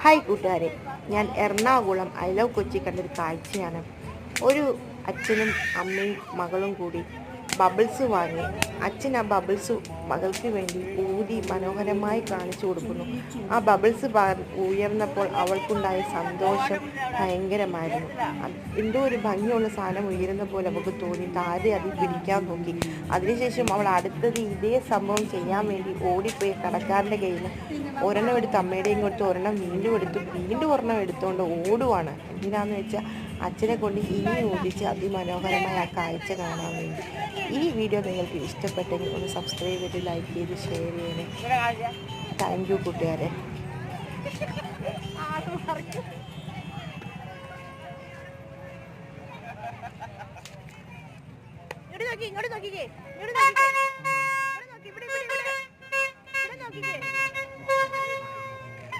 Hi കൂട്ടുകാരെ, ഞാൻ Ernakulam I love Kochi കണ്ടൊരു കാഴ്ചയാണ്. ഒരു അച്ഛനും അമ്മയും മകളും കൂടി ബബിൾസ് വാങ്ങി. അച്ഛൻ ആ ബബിൾസ് മകൾക്ക് വേണ്ടി ഊതി മനോഹരമായി കാണിച്ചു കൊടുക്കുന്നു. ആ ബബിൾസ് ഉയർന്നപ്പോൾ അവൾക്കുണ്ടായ സന്തോഷം ഭയങ്കരമായിരുന്നു. എന്തോ ഒരു ഭംഗിയുള്ള സാധനം ഉയരുന്ന പോലെ അവൾക്ക് തോന്നി. താരെ അതിൽ പിടിക്കാൻ നോക്കി. അതിനുശേഷം അവൾ അടുത്തത് ഇതേ സംഭവം ചെയ്യാൻ വേണ്ടി ഓടിപ്പോയി കടക്കാരൻ്റെ കയ്യിൽ നിന്ന് ഒരെണ്ണം എടുത്ത് അമ്മയുടെയും കൊടുത്ത് ഒരെണ്ണം വീണ്ടും എടുത്തു. വീണ്ടും ഒരെണ്ണം എടുത്തുകൊണ്ട് ഓടുവാണ്. എന്തിനാന്ന് വെച്ചാൽ അച്ഛനെ കൊണ്ട് ഇനി ഊതിച്ച് അതിമനോഹരമായ ആ കാഴ്ച കാണാൻ വേണ്ടി. ഈ വീഡിയോ നിങ്ങൾക്ക് ഇഷ്ടപ്പെട്ടെങ്കിൽ ഒന്ന് സബ്സ്ക്രൈബ് ചെയ്ത് ലൈക്ക് ചെയ്ത് ഷെയർ ചെയ്യണേ. താങ്ക് യു കൂട്ടുകാരെ.